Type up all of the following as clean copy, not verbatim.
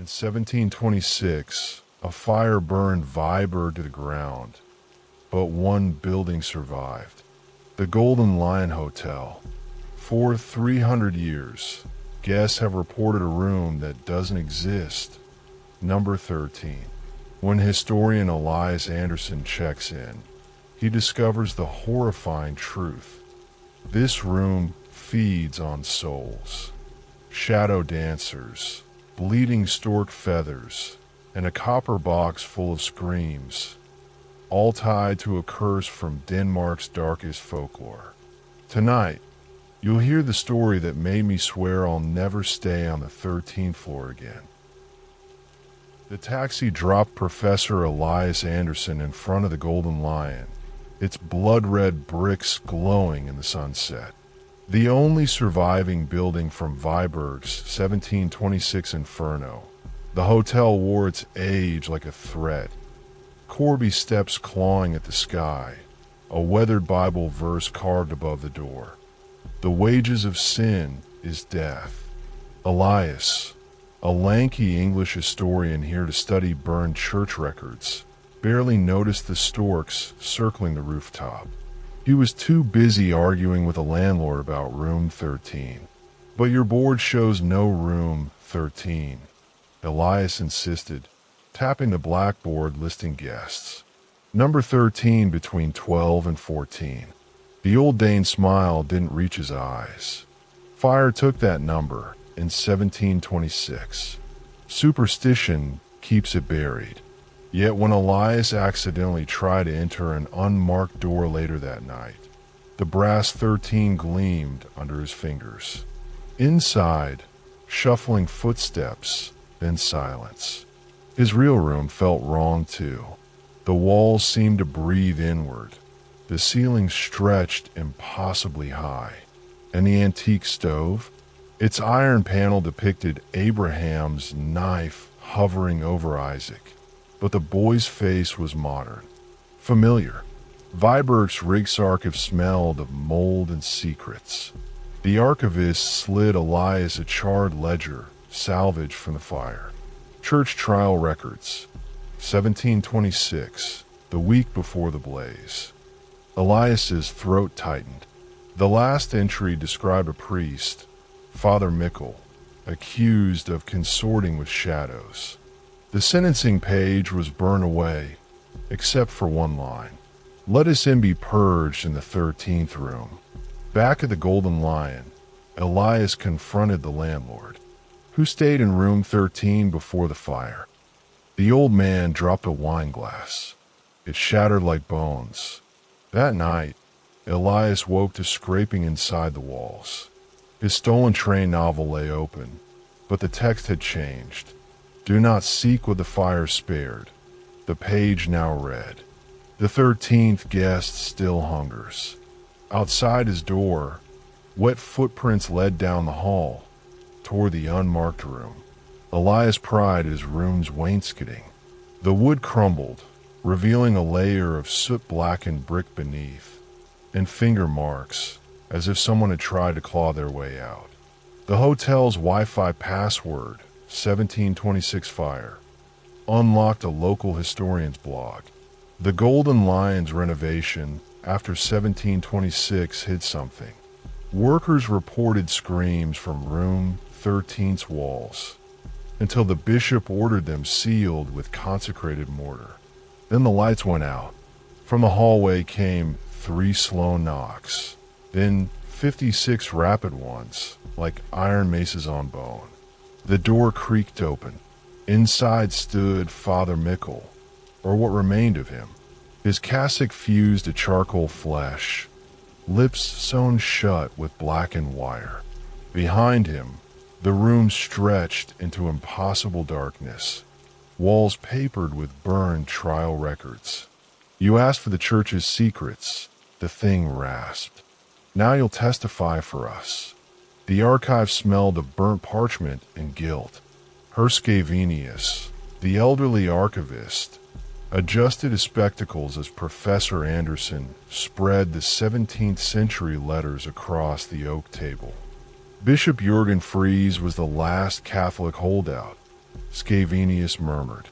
In 1726, a fire burned Viborg to the ground, but one building survived. The Golden Lion Hotel. For 300 years, guests have reported a room that doesn't exist. Number 13. When historian Elias Anderson checks in, he discovers the horrifying truth. This room feeds on souls, shadow dancers, bleeding stork feathers, and a copper box full of screams, all tied to a curse from Denmark's darkest folklore. Tonight, you'll hear the story that made me swear I'll never stay on the 13th floor again. The taxi dropped Professor Elias Anderson in front of the Golden Lion, its blood-red bricks glowing in the sunset. The only surviving building from Viborg's 1726 inferno, the hotel wore its age like a threat. Corby steps clawing at the sky, a weathered Bible verse carved above the door. The wages of sin is death. Elias, a lanky English historian here to study burned church records, barely noticed the storks circling the rooftop. He was too busy arguing with the landlord about room 13. But your board shows no room 13, Elias insisted, tapping the blackboard listing guests. Number 13 between 12 and 14. The old Dane's smile didn't reach his eyes. Fire took that number in 1726. Superstition keeps it buried. Yet when Elias accidentally tried to enter an unmarked door later that night, the brass 13 gleamed under his fingers. Inside, shuffling footsteps, then silence. His real room felt wrong too. The walls seemed to breathe inward. The ceiling stretched impossibly high. And the antique stove? Its iron panel depicted Abraham's knife hovering over Isaac. But the boy's face was modern, familiar. Viborg's Riksarkiv smelled of mold and secrets. The archivist slid Elias a charred ledger, salvaged from the fire. Church trial records, 1726, the week before the blaze. Elias's throat tightened. The last entry described a priest, Father Mickle, accused of consorting with shadows. The sentencing page was burned away, except for one line. Let us in be purged in the 13th room. Back at the Golden Lion, Elias confronted the landlord, who stayed in room 13 before the fire. The old man dropped a wine glass. It shattered like bones. That night, Elias woke to scraping inside the walls. His Stolen Train novel lay open, but the text had changed. Do not seek what the fire spared. The page now read, the 13th guest still hungers. Outside his door, wet footprints led down the hall, toward the unmarked room. Elias pried his room's wainscoting. The wood crumbled, revealing a layer of soot-blackened brick beneath, and finger marks, as if someone had tried to claw their way out. The hotel's Wi-Fi password, 1726 fire, unlocked a local historian's blog. The Golden Lion's renovation after 1726 hid something. Workers reported screams from room 13's walls, until the bishop ordered them sealed with consecrated mortar. Then the lights went out. From the hallway came 3 slow knocks, then 56 rapid ones, like iron maces on bone. The door creaked open. Inside stood Father Mickle, or what remained of him. His cassock fused to charcoal flesh, lips sewn shut with blackened wire. Behind him, the room stretched into impossible darkness, walls papered with burned trial records. You asked for the church's secrets, the thing rasped. Now you'll testify for us. The archive smelled of burnt parchment and guilt. Herskavenius, the elderly archivist, adjusted his spectacles as Professor Anderson spread the 17th century letters across the oak table. Bishop Jürgen Fries was the last Catholic holdout, Scavenius murmured.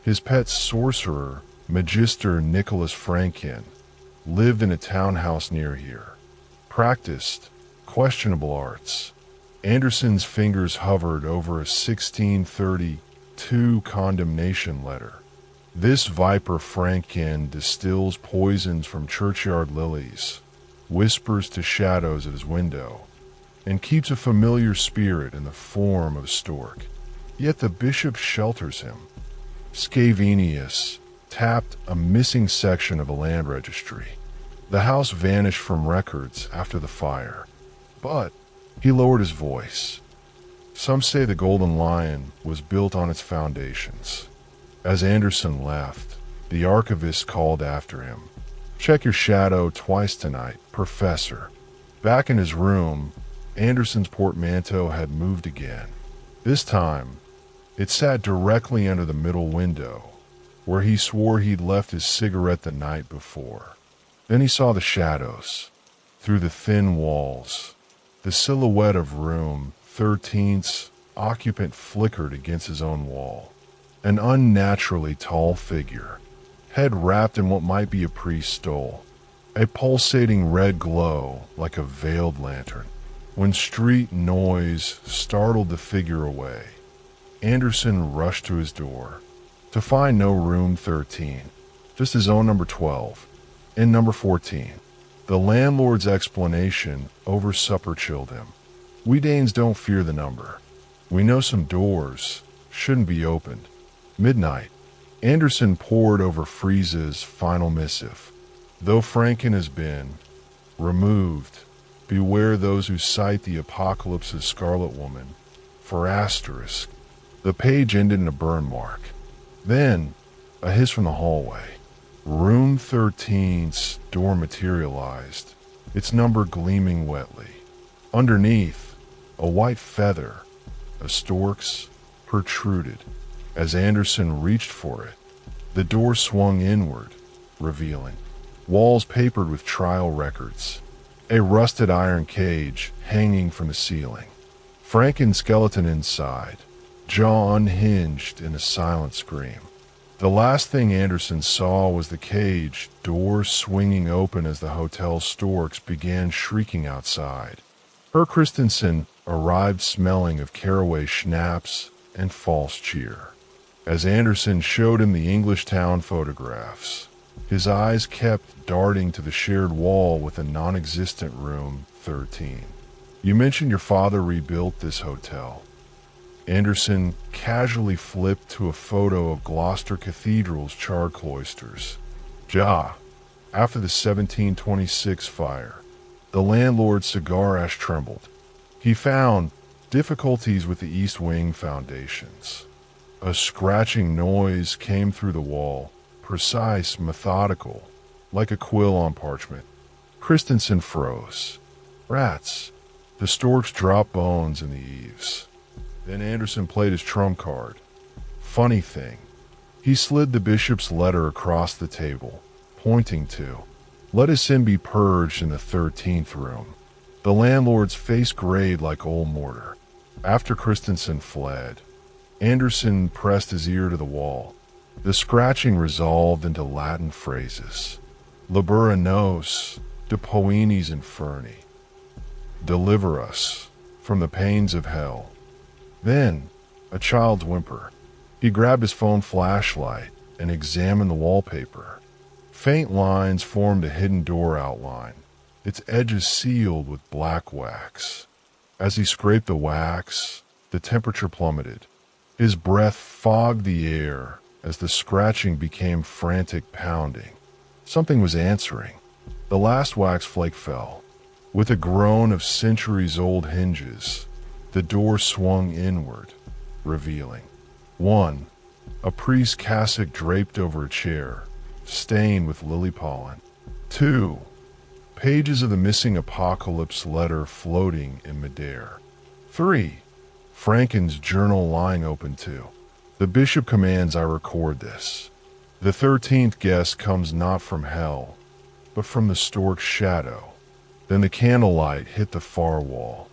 His pet sorcerer, Magister Nicholas Franken, lived in a townhouse near here. Practiced questionable arts. Anderson's fingers hovered over a 1632 condemnation letter. This viper Franken distills poisons from churchyard lilies, whispers to shadows at his window, and keeps a familiar spirit in the form of a stork. Yet the bishop shelters him. Scavenius tapped a missing section of a land registry. The house vanished from records after the fire, but he lowered his voice. Some say the Golden Lion was built on its foundations. As Anderson left, the archivist called after him. Check your shadow twice tonight, Professor. Back in his room, Anderson's portmanteau had moved again. This time, it sat directly under the middle window, where he swore he'd left his cigarette the night before. Then he saw the shadows. Through the thin walls, the silhouette of room 13's occupant flickered against his own wall. An unnaturally tall figure, head wrapped in what might be a priest's stole, a pulsating red glow like a veiled lantern. When street noise startled the figure away, Anderson rushed to his door, to find no room 13, just his own number 12, and number 14. The landlord's explanation over supper chilled him. We Danes don't fear the number. We know some doors shouldn't be opened. Midnight. Anderson pored over Frieza's final missive. Though Franken has been removed, beware those who cite the apocalypse's Scarlet Woman for asterisk. The page ended in a burn mark. Then, a hiss from the hallway. Room 13's door materialized, its number gleaming wetly. Underneath, a white feather, a stork's, protruded. As Anderson reached for it, the door swung inward, revealing walls papered with trial records, a rusted iron cage hanging from the ceiling, Franken's skeleton inside, jaw unhinged in a silent scream. The last thing Anderson saw was the cage, door swinging open as the hotel's storks began shrieking outside. Herr Christensen arrived smelling of caraway schnapps and false cheer. As Anderson showed him the English town photographs, his eyes kept darting to the shared wall with a non-existent room 13. You mentioned your father rebuilt this hotel. Anderson casually flipped to a photo of Gloucester Cathedral's charred cloisters. Ja, after the 1726 fire, the landlord's cigar ash trembled. He found difficulties with the East Wing foundations. A scratching noise came through the wall, precise, methodical, like a quill on parchment. Christensen froze. Rats. The storks dropped bones in the eaves. Then Anderson played his trump card. Funny thing, he slid the bishop's letter across the table, pointing to, "Let his sin be purged in the 13th room." The landlord's face grayed like old mortar. After Christensen fled, Anderson pressed his ear to the wall. The scratching resolved into Latin phrases. Libera nos de poenis inferni. Deliver us from the pains of hell. Then, a child's whimper. He grabbed his phone flashlight and examined the wallpaper. Faint lines formed a hidden door outline, its edges sealed with black wax. As he scraped the wax, the temperature plummeted. His breath fogged the air as the scratching became frantic pounding. Something was answering. The last wax flake fell. With a groan of centuries-old hinges, the door swung inward, revealing 1. A priest's cassock draped over a chair, stained with lily pollen. 2. Pages of the missing apocalypse letter floating in midair. 3. Franken's journal lying open too. The bishop commands I record this. The 13th guest comes not from hell, but from the stork's shadow. Then the candlelight hit the far wall.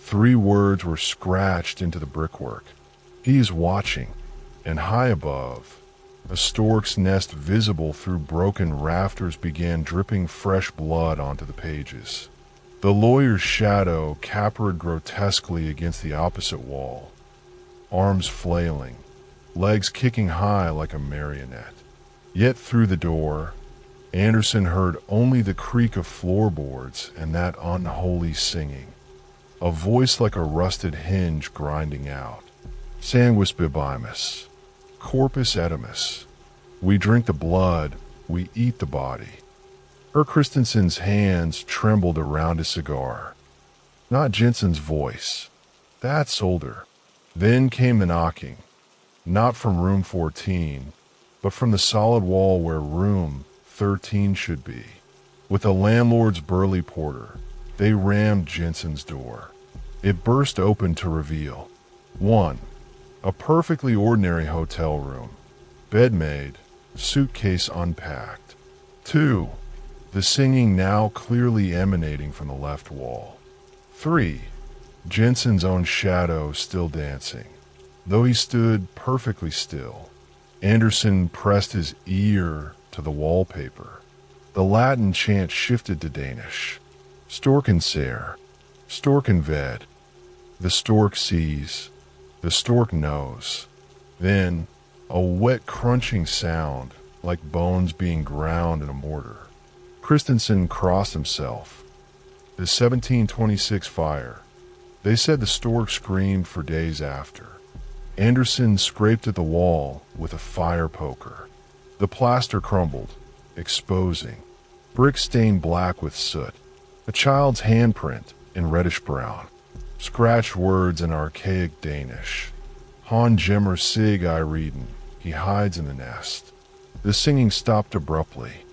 3 words were scratched into the brickwork. He is watching, and high above, a stork's nest visible through broken rafters began dripping fresh blood onto the pages. The lawyer's shadow capered grotesquely against the opposite wall, arms flailing, legs kicking high like a marionette. Yet through the door, Anderson heard only the creak of floorboards and that unholy singing, a voice like a rusted hinge grinding out. Sanguis bibimus, corpus edimus. We drink the blood, we eat the body. Herr Christensen's hands trembled around his cigar. Not Jensen's voice. That's older. Then came the knocking, not from room 14, but from the solid wall where room 13 should be. With the landlord's burly porter, they rammed Jensen's door. It burst open to reveal 1. A perfectly ordinary hotel room, bed made, suitcase unpacked. 2. The singing now clearly emanating from the left wall. 3. Jensen's own shadow still dancing, though he stood perfectly still. Anderson pressed his ear to the wallpaper. The Latin chant shifted to Danish. Storken ser, storken ved. The stork sees, the stork knows. Then, a wet crunching sound, like bones being ground in a mortar. Christensen crossed himself. The 1726 fire. They said the stork screamed for days after. Anderson scraped at the wall with a fire poker. The plaster crumbled, exposing, brick stained black with soot, a child's handprint in reddish brown, scratched words in archaic Danish. Han Jemmer Sig I Reden, he hides in the nest. The singing stopped abruptly.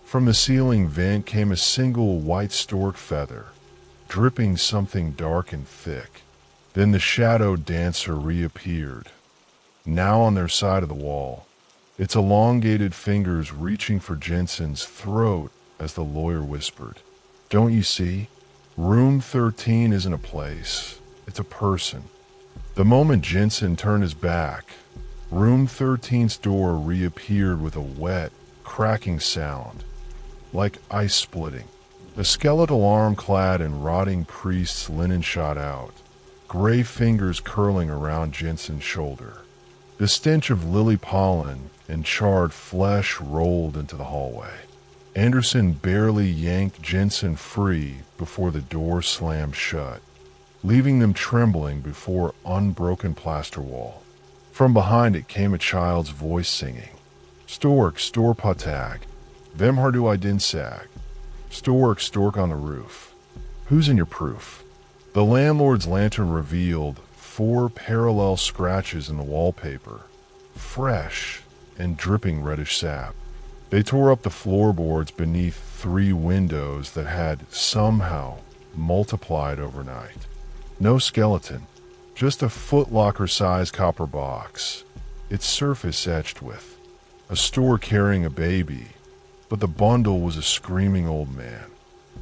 From the ceiling vent came a single white stork feather, dripping something dark and thick. Then the shadow dancer reappeared, now on their side of the wall, its elongated fingers reaching for Jensen's throat as the lawyer whispered, "Don't you see? Room 13 isn't a place, it's a person." The moment Jensen turned his back, room 13's door reappeared with a wet, cracking sound, like ice splitting. A skeletal arm clad in rotting priest's linen shot out, gray fingers curling around Jensen's shoulder. The stench of lily pollen and charred flesh rolled into the hallway. Anderson barely yanked Jensen free before the door slammed shut, leaving them trembling before unbroken plaster wall. From behind it came a child's voice singing, "Stork, storpatag, vem har du I din sag? Stork, stork on the roof. Who's in your proof?" The landlord's lantern revealed 4 parallel scratches in the wallpaper, fresh and dripping reddish sap. They tore up the floorboards beneath 3 windows that had somehow multiplied overnight. No skeleton, just a footlocker-sized copper box, its surface etched with a store carrying a baby, but the bundle was a screaming old man.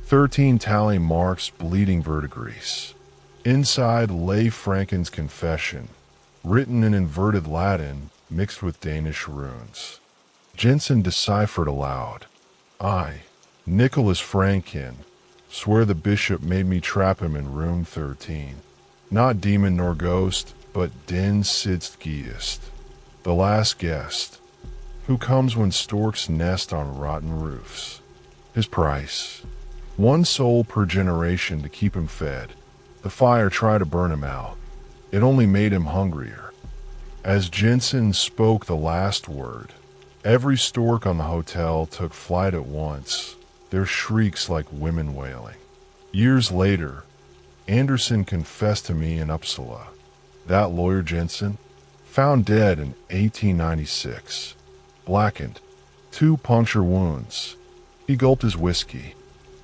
13 tally marks bleeding verdigris. Inside lay Franken's confession, written in inverted Latin mixed with Danish runes. Jensen deciphered aloud, "I, Nicholas Franken, swear the bishop made me trap him in room 13. Not demon nor ghost, but den sidst geist, the last guest, who comes when storks nest on rotten roofs. His price, 1 soul per generation to keep him fed. The fire tried to burn him out. It only made him hungrier." As Jensen spoke the last word, every stork on the hotel took flight at once, their shrieks like women wailing. Years later, Anderson confessed to me in Uppsala. That lawyer Jensen, found dead in 1896, blackened, 2 puncture wounds. He gulped his whiskey.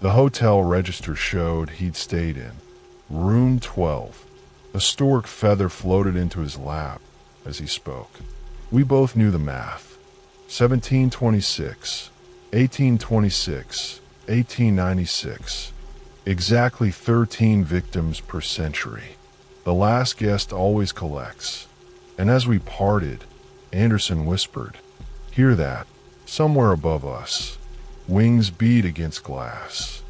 The hotel register showed he'd stayed in room 12. A stork feather floated into his lap as he spoke. We both knew the math. 1726, 1826, 1896. Exactly 13 victims per century. The last guest always collects. And as we parted, Anderson whispered, "Hear that? Somewhere above us. Wings beat against glass."